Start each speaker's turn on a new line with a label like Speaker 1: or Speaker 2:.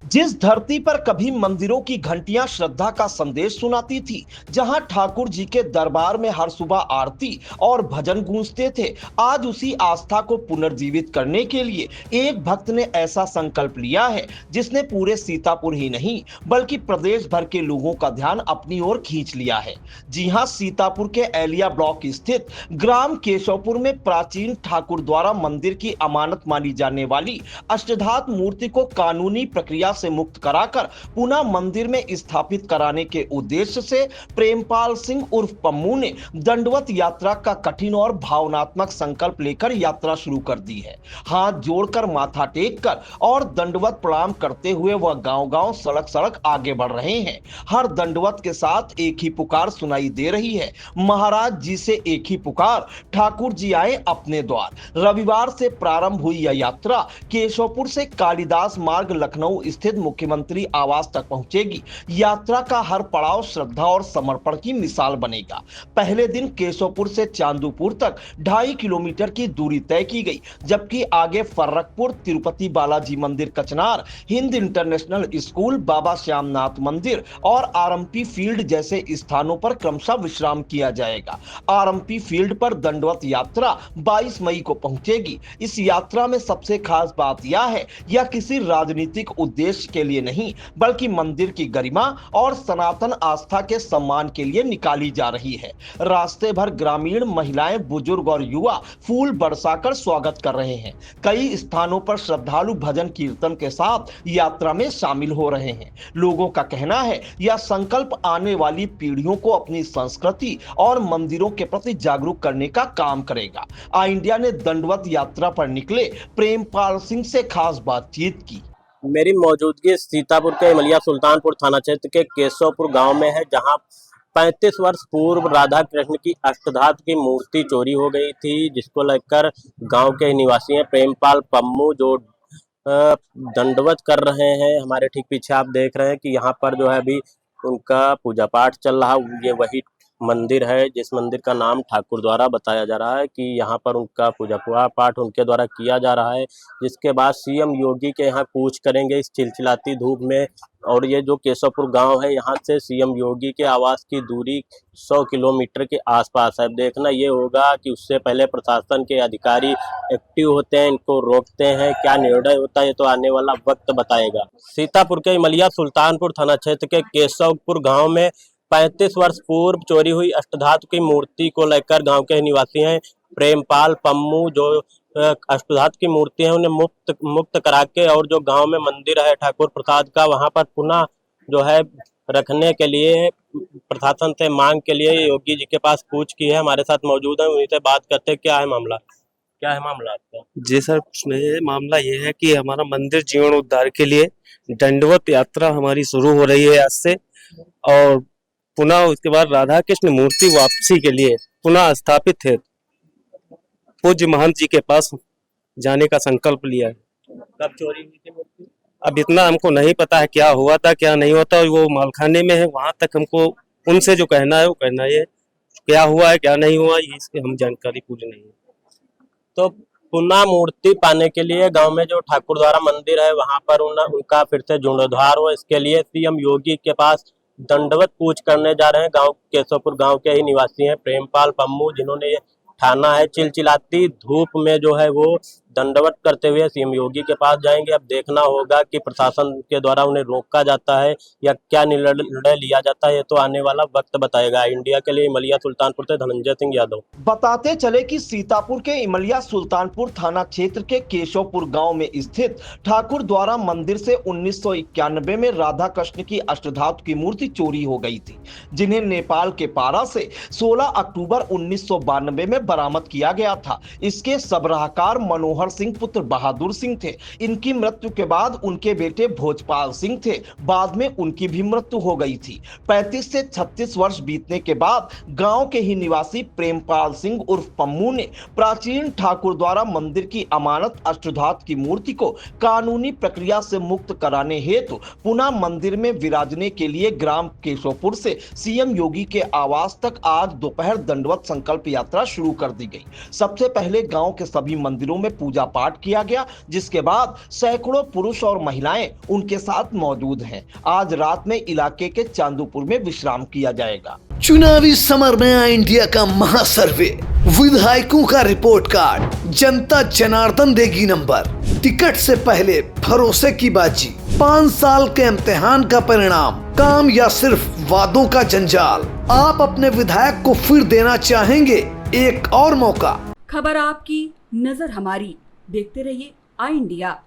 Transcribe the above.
Speaker 1: जिस धरती पर कभी मंदिरों की घंटियां श्रद्धा का संदेश सुनाती थी, जहां ठाकुर जी के दरबार में हर सुबह आरती और भजन गूंजते थे, आज उसी आस्था को पुनर्जीवित करने के लिए एक भक्त ने ऐसा संकल्प लिया है जिसने पूरे सीतापुर ही नहीं बल्कि प्रदेश भर के लोगों का ध्यान अपनी ओर खींच लिया है। जी हां, सीतापुर के एलिया ब्लॉक स्थित ग्राम केशवपुर में प्राचीन ठाकुर द्वारा मंदिर की अमानत मानी जाने वाली अष्टधातु मूर्ति को कानूनी प्रक्रिया से मुक्त कराकर पुनः मंदिर में स्थापित कराने के उद्देश्य से प्रेमपाल सिंह उर्फ पम्मू ने दंडवत यात्रा का कठिन और भावनात्मक संकल्प लेकर यात्रा शुरू कर दी है। हाथ जोड़कर, माथा टेक कर और दंडवत प्रणाम करते हुए वह गांव-गांव, सड़क-सड़क आगे बढ़ रहे हैं। हर दंडवत के साथ एक ही पुकार सुनाई दे रही है, महाराज जी से एक ही पुकार, ठाकुर जी आए अपने द्वार। रविवार से प्रारंभ हुई यह यात्रा केशवपुर से कालिदास मार्ग लखनऊ स्थित मुख्यमंत्री आवास तक पहुंचेगी। यात्रा का हर पड़ाव श्रद्धा और समर्पण की मिसाल बनेगा। पहले दिन केशवपुर से चांदूपुर तक 2.5 किलोमीटर की दूरी तय की गई, जबकि आगे फर्रकपुर, तिरुपति बालाजी मंदिर कचनार, हिंद इंटरनेशनल स्कूल, बाबा श्यामनाथ मंदिर और आरएमपी फील्ड जैसे स्थानों पर क्रमशः विश्राम किया जाएगा। आरएमपी फील्ड पर दंडवत यात्रा 22 मई को पहुंचेगी। इस यात्रा में सबसे खास बात यह है, यह किसी राजनीतिक उद्देश्य के लिए नहीं बल्कि मंदिर की गरिमा और सनातन आस्था के सम्मान के लिए निकाली जा रही है। रास्ते भर ग्रामीण, महिलाएं, बुजुर्ग और युवा फूल बरसाकर स्वागत कर रहे हैं। कई स्थानों पर श्रद्धालु भजन कीर्तन के साथ यात्रा में शामिल हो रहे हैं। लोगों का कहना है, यह संकल्प आने वाली पीढ़ियों को अपनी संस्कृति और मंदिरों के प्रति जागरूक करने का काम करेगा। आई इंडिया ने दंडवत यात्रा पर निकले प्रेमपाल सिंह से खास बातचीत की।
Speaker 2: मेरी मौजूदगी सीतापुर के इमलिया सुल्तानपुर थाना क्षेत्र के केशवपुर गांव में है, जहां 35 वर्ष पूर्व राधा कृष्ण की अष्टधातु की मूर्ति चोरी हो गई थी, जिसको लेकर गांव के निवासी हैं प्रेमपाल पम्मू जो दंडवत कर रहे हैं। हमारे ठीक पीछे आप देख रहे हैं कि यहाँ पर जो है अभी उनका पूजा पाठ चल रहा। ये वही मंदिर है जिस मंदिर का नाम ठाकुर द्वारा बताया जा रहा है कि यहाँ पर उनका पूजा पाठ उनके द्वारा किया जा रहा है, जिसके बाद सीएम योगी के यहाँ कूच करेंगे इस चिलचिलाती धूप में। और ये जो केशवपुर गांव है, यहाँ से सीएम योगी के आवास की दूरी 100 किलोमीटर के आसपास है। देखना ये होगा कि उससे पहले प्रशासन के अधिकारी एक्टिव होते हैं, इनको रोकते हैं, क्या निर्णय होता है ये तो आने वाला वक्त बताएगा। सीतापुर के इमलिया सुल्तानपुर थाना क्षेत्र के केशवपुर गाँव में 35 वर्ष पूर्व चोरी हुई अष्टधातु की मूर्ति को लेकर गांव के निवासी हैं प्रेमपाल पम्मू जो अष्टधातु की मूर्ति है उन्हें मुक्त करा के, और जो गांव में मंदिर है ठाकुर प्रसाद का, वहां पर पुनः जो है रखने के लिए प्रशासन से मांग के लिए योगी जी के पास कूच की है। हमारे साथ मौजूद है, उन्हीं से बात करते हैं। क्या है मामला आपका?
Speaker 3: जी सर, मामला ये है कि हमारा मंदिर जीवन उद्धार के लिए दंडवत यात्रा हमारी शुरू हो रही है आज से, और पुनः उसके बाद राधा कृष्ण मूर्ति वापसी के लिए पुनः स्थापित है पूज्य महंत जी के पास जाने का संकल्प लिया है।
Speaker 2: कब चोरी हुई थी मूर्ति?
Speaker 3: अब इतना हमको नहीं पता है क्या हुआ था क्या नहीं हुआ था, वो मालखाने में है, वहां तक हमको उनसे जो कहना है वो कहना है। क्या हुआ है क्या नहीं हुआ इसकी हम जानकारी पूरी नहीं है।
Speaker 2: तो पुनः मूर्ति पाने के लिए गांव में जो ठाकुर द्वारा मंदिर है वहां पर उनका फिर से जीर्णोद्धार हो, इसके लिए सीएम योगी के पास दंडवत कूच करने जा रहे हैं। गांव केशवपुर गांव के ही निवासी हैं प्रेमपाल पम्मू, जिन्होंने ये ठाना है। चिलचिलाती धूप में जो है वो दंडवत करते हुए सीएम योगी के पास जाएंगे। अब देखना होगा कि प्रशासन के द्वारा उन्हें रोका जाता है या क्या निर्णय लिया जाता है, ये तो आने वाला वक्त बताएगा। इंडिया के लिए इमलिया सुल्तानपुर से धनंजय सिंह यादव।
Speaker 1: बताते चले कि सीतापुर के इमलिया सुल्तानपुर थाना क्षेत्र के केशवपुर गांव में स्थित ठाकुर द्वारा मंदिर से 1991 में राधा कृष्ण की अष्टधातु की मूर्ति चोरी हो गई थी, जिन्हें नेपाल के पारा से 16 अक्टूबर 1992 में बरामद किया गया था। इसके सबराहकार मनोहर सिंह पुत्र बहादुर सिंह थे। इनकी मृत्यु के बाद उनके बेटे भोजपाल सिंह थे। बाद में उनकी भी मृत्यु हो गई थी। 35 से 36 वर्ष बीतने के बाद गांव के ही निवासी प्रेमपाल सिंह उर्फ पम्मू ने प्राचीन ठाकुर द्वारा मंदिर की अमानत अष्टधातु की मूर्ति को कानूनी प्रक्रिया से मुक्त कराने हेतु पुनः मंदिर में विराजने के लिए ग्राम केशवपुर से सीएम योगी के आवास तक आज दोपहर दंडवत संकल्प यात्रा शुरू कर दी गई। सबसे पहले गांव के सभी मंदिरों में पूजा पूजा पाठ किया गया, जिसके बाद सैकड़ों पुरुष और महिलाएं उनके साथ मौजूद हैं। आज रात में इलाके के चांदूपुर में विश्राम किया जाएगा।
Speaker 4: चुनावी समर में आई इंडिया का महासर्वे, विधायकों का रिपोर्ट कार्ड, जनता जनार्दन देगी नंबर, टिकट से पहले भरोसे की बाजी, 5 साल के इम्तिहान का परिणाम, काम या सिर्फ वादों का जंजाल। आप अपने विधायक को फिर देना चाहेंगे एक और मौका।
Speaker 5: खबर आपकी, नजर हमारी। देखते रहिए आई इंडिया।